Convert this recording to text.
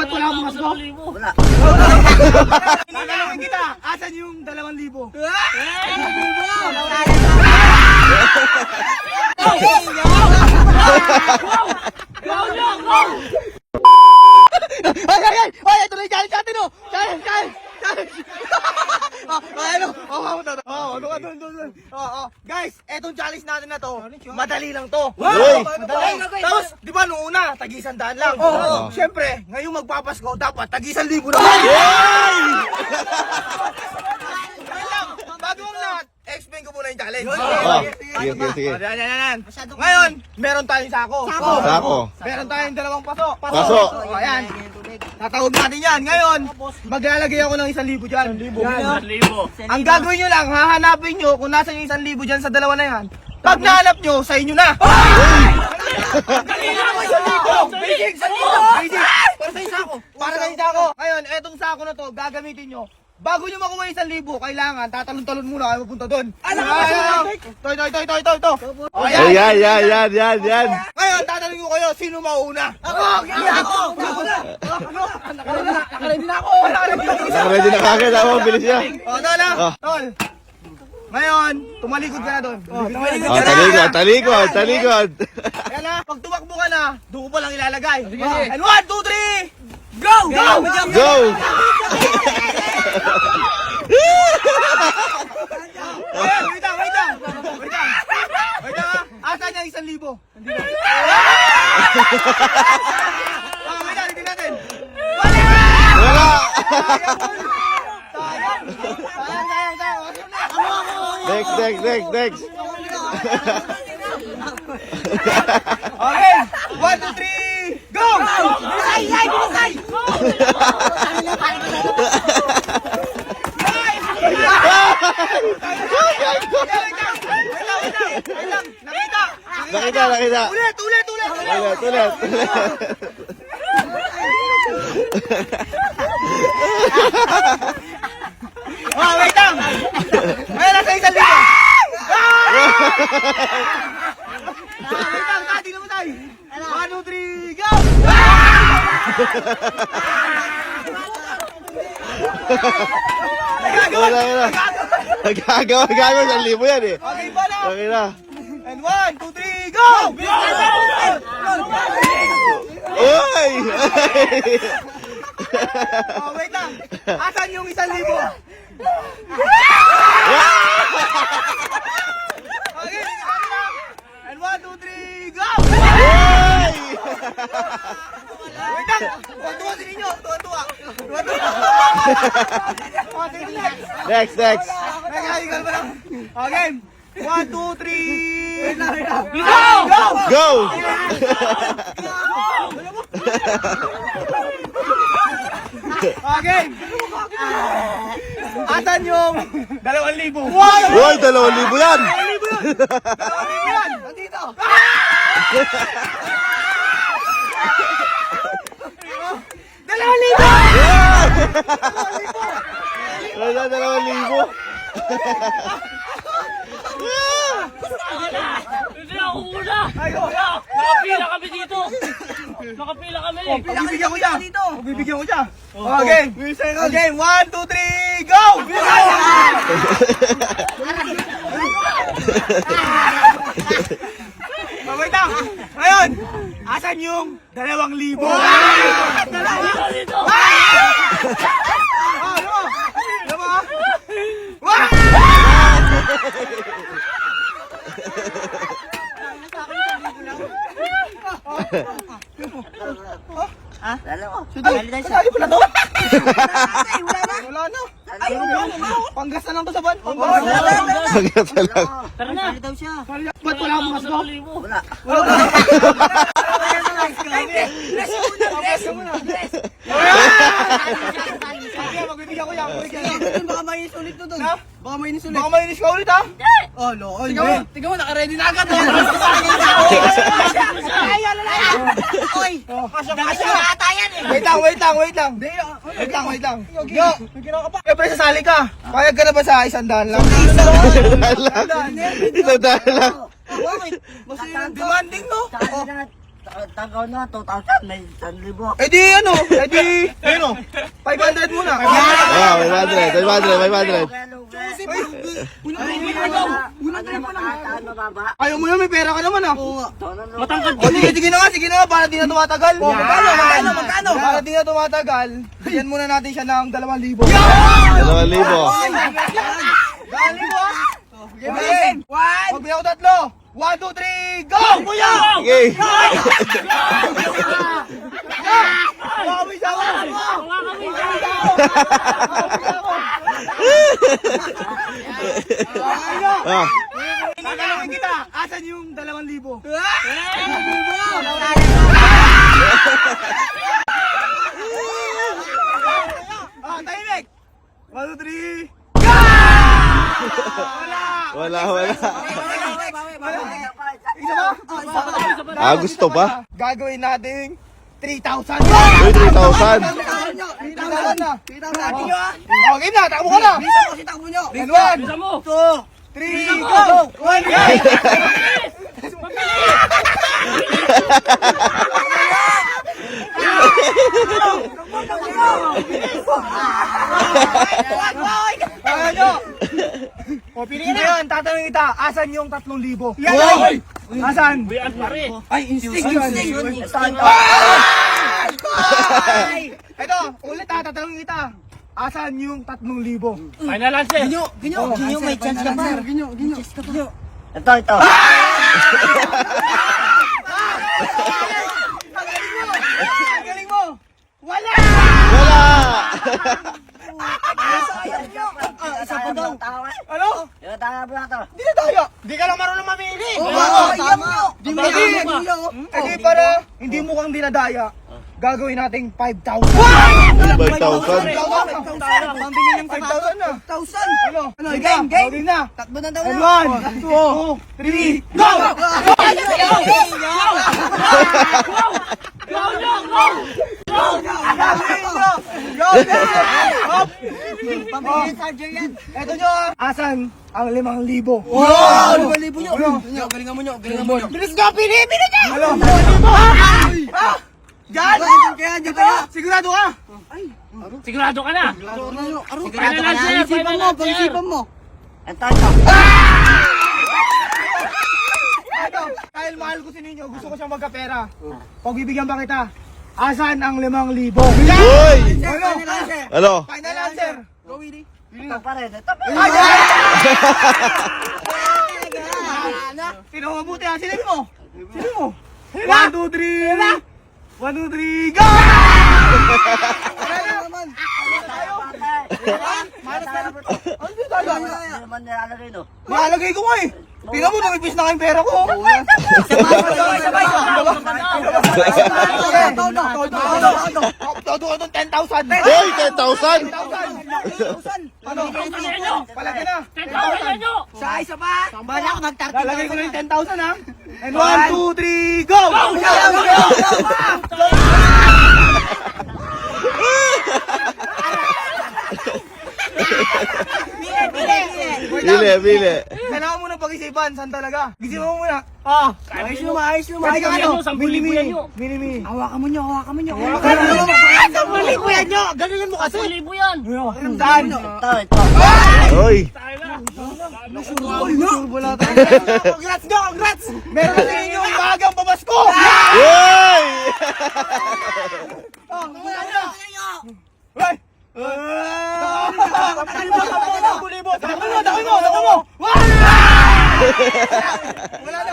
Ba't wala akong masgo? Wala. Tatanungin kita, asan yung 2,000? Ay! Ito na yung challenge natin, oh! Challenge! Guys, etong challenge natin na to, madali lang to. Madali. Tapos, di ba nung una, tag-100 lang. Siyempre, ngayong magpapasko, dapat tag-1,000 na. Bago ang lahat, explain ko muna yung challenge. Sige. Yan. Ngayon, meron tayong sako. Meron tayong 2 paso. Ayan. Tatawag natin yan. Ngayon, maglalagay ako ng 1,000 dyan. 1,000. Ang gagawin nyo lang, hahanapin nyo kung nasa yung 1,000 dyan sa 2 na yan. Pag nahanap nyo, sa inyo na. Basic! Para sa sako. Para sa sako. Ngayon, etong sako na to, gagamitin nyo. Bago nyo makuha yung 1,000, kailangan tatalon-talon muna kayo mapunta doon. Ito. Yan. Ngayon, tatanungin ko kayo, sino mauna? Ako! Nakaready na ako! Nakaready na kagad ako, bilis niya. Tol. Ngayon, tumalikod ka na doon. Talikod. Ayan na, pag tumakbo ka na, doon ko pa lang ilalagay. And 1, 2, 3! Go! Wait lang. Asan yung 1,000? Wait natin. Wala! Sayang. Next. Okay, 1, 2, 3, go! Bilisay! Wait lang. Nakita. Ulit. Wait lang. Ayun, nasa 1,000. Wait lang, di naman tayo. 1, 2, 3, go! Wala. Gagawa 1,000 yan eh. Okay ba na? Okay na. And 1, 2, 3, go! Uy! Wait lang. Asan yung 1,000? Okay, and 1, 2, 3, go! Wait lang. Tuwa din ninyo. Tuwa. Next. Nagkaligal pa lang. Okay. 1, 2, 3. Go! Okay. Asan yung 2,000? Uy, 2,000 yan! 2,000 yan. Nandito. Wala 2,000. Hindi ako una! Nakapila kami dito! Nakapila kami! Pagbibigyan ko siya. Okay. Okay, 1, 2, 3, go! Wait lang. Ngayon, asan yung 2,000? Dito! Wala na. Panggas na lang to sa ban. Hanggang sa lang. Tara na! Ba't wala akong masgo? Wala. Magbibigyan ko yan. Baka mainis ulit to doon. Baka mainis ulit. Baka mainis ka ulit ha? Oh, no. Tingnan mo, naka-ready na agad. Wait lang. Yo, siyempre sasali ka. Payag ka na ba sa 100 lang? Isang lang. Mas demanding no? Tagaw na, 2,000, may 1,000. Eh di ano? Eh di muna. Ah, 500. Ayaw mo na, may pera ka naman ah. Matangkad O sige na, para di na tumatagal. Magkano? Para di na tumatagal, bigyan muna natin siya ng 2,000. 2,000. 2,000 ah? Game! Huwag bilang ko 3. 1, 2, 3, go! Kuya! Okay. Kami sa Ah, Tatanungin kita, asan yung 2,000? Tahimik! 1, 2, 3, wala. Isa ba? Ah, gusto pa? Gagawin natin 3,000. Uy, 3,000. 3,000 na. Okay na, takbo ka na. And 1, Bisa mo. 2, 3, go! 1, go! Ano? O, piliin na yun. Tatanungin kita, asan yung 3,000? Hoy! Asan? Buyan pare. Ito, ulit tatanungin kita. Asan yung 3,000? Final answer. Ginyo, may chance ka pa. Ginyo. Ito. Ang galing mo! Wala! Wala. Isa pa daw. Ano? Di na tayo. Di ka lang marunong mamili. Di mo Hindi. na. Hindi para hindi mo kang dinadaya. Gagawin nating 5,000. 5,000. Pambili ng 5,000 na. 1,000. Ano? Game. Game na. Takbo na daw And na. 1, 2, 3, go! Pambili ng charger yan. Eto nyo, asan ang 5,000? Wow! 5,000 nyo. Galingan mo nyo. Bilis ka, bili na! Ano? Diyan! Kaya. Sigurado ka? Sigurado ka na. Sigurado ka na. Pag-isipan mo. Ito, dahil mahal ko si Ninyo, gusto ko siyang magkapera. Pagbibigyan ba kita? Asan ang 5,000? Uy! Ano? Final answer! Sino mabuti ha? Silipin mo! 1, 2, 3! 1, 2, 3, go! Malalagay ko nga eh! Tingnan mo, namipis na kayong pera ko! Todo ka doon, 10,000! Uy, 10,000. Ano? Palagay na! 10,000 nyo. Isa pa. Bala ko mag-30. Lalagay ko na yung 10,000 ha! And 1, 2, 3, go! Bili. Kailangan mo na pag-isipan, saan talaga? Gisip mo muna. Ayos lumay. Pwede ka ano? Mini. Hawakan mo nyo. Mali ko yan nyo! Ganyan mo kasi! 10,000 yan. Saan? Uy. Congrats nyo! Congrats! Meron na sa inyo yung bagang pamasko! Uy! Hoy! Takbo mo! Wala na!